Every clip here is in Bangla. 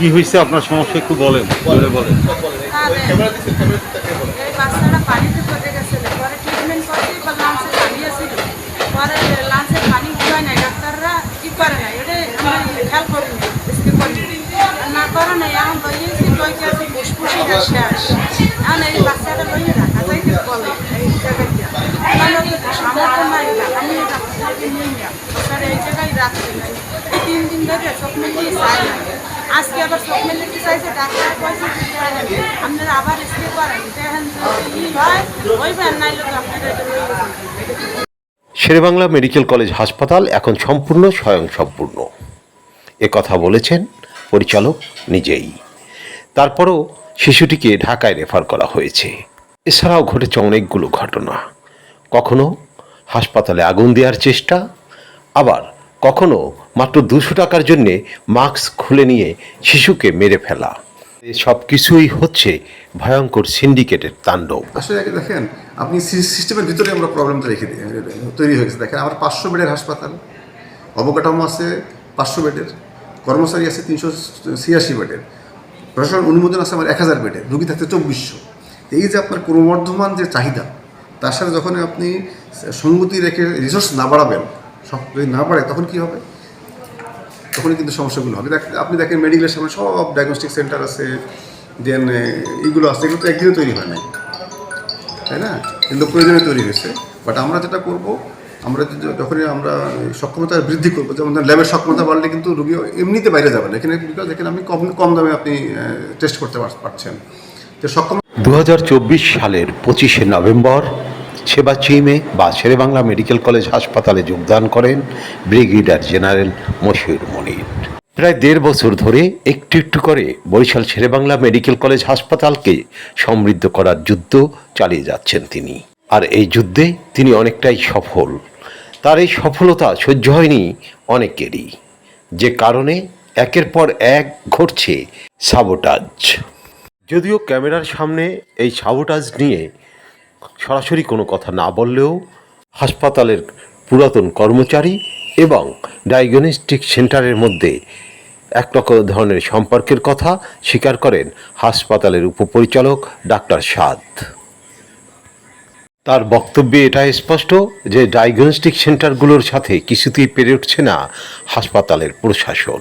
কি হয়েছে আপনার সমস্যা একটু বলেন, বলে বলেন। এই বাচ্চাটা পানিতে পড়ে গেছিল, পরে ট্রিটমেন্ট করতে এবার লাঞ্চে পানিয়েছিল, পরে লাঞ্চের পানি খাওয়ায় নাই, ডাক্তাররা কি করে না, এটা আমরা খেয়াল করিনি, স্কিপ করিনি, না করে নাই, এখন লইয়েছি লইতে আছে ফুসফুসি শেষ, এখন এই বাচ্চাটা লইয়ে রাখা যাইতে বলে এই জায়গাটা, সামর্থ্য নাই, আমি ডাক্তারকে নিয়ে নিলাম, স্যার এই জায়গায় রাখতে নাই, এই 3 দিন ধরে চোখ মেলিয়ে চাই না, আজকে আবার চোখ মেলিয়ে চাইছে, ডাক্তার কয়েছে আপনারা আবার স্কিপ করেন, দেখেন ই হয় ওইবার নাই লোক আপনারা এটা লইয়ে যান। শেরেবাংলা মেডিকেল কলেজ হাসপাতাল এখন সম্পূর্ণ স্বয়ংসম্পূর্ণ, কথা বলেছেন পরিচালক নিজেই। তারপরও শিশুটিকে ঢাকায় রেফার করা হয়েছে। এছাড়াও ঘটেছে অনেকগুলো ঘটনা, কখনো হাসপাতালে আগুন দেওয়ার চেষ্টা, আবার কখনো মাত্র 200 টাকার জন্যে মাস্ক খুলে নিয়ে শিশুকে মেরে ফেলা। সব কিছুই হচ্ছে ভয়ঙ্কর সিন্ডিকেটের তাণ্ডব। আসলে দেখেন, আপনি সিস্টেমের ভিতরে আমরা প্রবলেমটা রেখে দিই, তৈরি হয়ে গেছে। দেখেন, আমার 500 বেডের হাসপাতাল, অবকাঠামো আছে 500 বেডের, কর্মচারী আছে 386 বেডের, প্রশাসন অনুমোদন আছে আমার 1000 বেডের, রুগী থাকতে 2400। এই যে আপনার ক্রমবর্ধমান যে চাহিদা, তার সাথে যখন আপনি সঙ্গতি রেখে রিসোর্স না বাড়াবেন, সব যদি না বাড়ে তখন কী হবে, তখনই কিন্তু সমস্যাগুলো হবে। আপনি দেখেন মেডিকেলের সামনে সব ডায়াগনস্টিক সেন্টার আছে, দেন এইগুলো আছে, এগুলো তো একদিনে তৈরি হয় নাই, তাই না? কিন্তু প্রয়োজনে তৈরি হয়েছে। বাট আমরা যেটা করব, আমরা যখনই আমরা সক্ষমতা বৃদ্ধি করবো, যেমন ল্যাবের সক্ষমতা বাড়লে কিন্তু রুগী এমনিতে বাইরে যাবে না, এখানে বিকজ এখানে আপনি কম দামে আপনি টেস্ট করতে পারছেন। তো 2024 সালের 25শে নভেম্বর সেবা চিমে বা শেরেবাংলা মেডিকেল কলেজ হাসপাতালে যোগদান করেন ব্রিগেডিয়ার জেনারেল মশিউর মনির। প্রায় 1.5 বছর ধরে একটু একটু করে বরিশাল শেরেবাংলা মেডিকেল কলেজ হাসপাতালকে সমৃদ্ধ করার যুদ্ধ চালিয়ে যাচ্ছেন তিনি। আর এই যুদ্ধে তিনি অনেকটাই সফল। তার এই সফলতা সহ্য হয়নি অনেকেরই, যে কারণে একের পর এক ঘটছে সাবোটাজ। যদিও ক্যামেরার সামনে এই সাবোটাজ নিয়ে সরাসরি কোনো কথা না বললেও হাসপাতালের পুরাতন কর্মচারী এবং ডায়াগনস্টিক সেন্টারের মধ্যে একরকম ধরনের সম্পর্কের কথা স্বীকার করেন হাসপাতালের উপপরিচালক ডাক্তার সাদ। তার বক্তব্যে এটা স্পষ্ট যে ডায়াগনস্টিক সেন্টারগুলোর সাথে কিছুতেই পেরে উঠছে না হাসপাতালের প্রশাসন।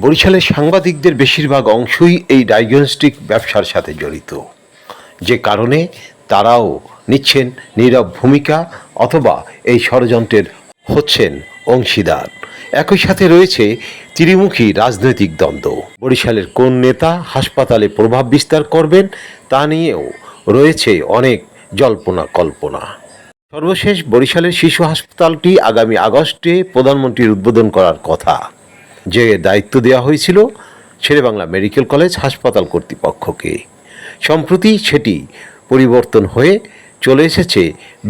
বরিশালের সাংবাদিকদের বেশিরভাগ অংশই এই ডায়াগনস্টিক ব্যবসার সাথে জড়িত, যে কারণে তারাও নিচ্ছেন নীরব ভূমিকা অথবা এই ষড়যন্ত্রের হচ্ছেন অংশীদার। একই সাথে রয়েছে ত্রিমুখী রাজনৈতিক দ্বন্দ্ব। বরিশালের কোন নেতা হাসপাতালে প্রভাব বিস্তার করবেন তা নিয়েও রয়েছে অনেক জল্পনা কল্পনা। সর্বশেষ বরিশালের শিশু হাসপাতালটি আগামী আগস্টে প্রধানমন্ত্রীর উদ্বোধন করার কথা, যে দায়িত্ব দেওয়া হয়েছিল শেরেবাংলা মেডিকেল কলেজ হাসপাতাল কর্তৃপক্ষকে। সম্প্রতি সেটি পরিবর্তন হয়ে চলে এসেছে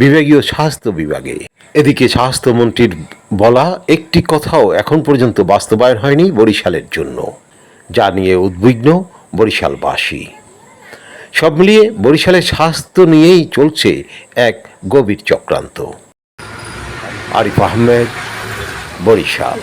বিভাগীয় স্বাস্থ্য বিভাগে। এদিকে স্বাস্থ্যমন্ত্রীর বলা একটি কথাও এখন পর্যন্ত বাস্তবায়ন হয়নি বরিশালের জন্য, যা নিয়ে উদ্বিগ্ন বরিশালবাসী। সব মিলিয়ে বরিশালের স্বাস্থ্য নিয়েই চলছে এক গভীর চক্রান্ত। আরিফ আহমেদ, বরিশাল।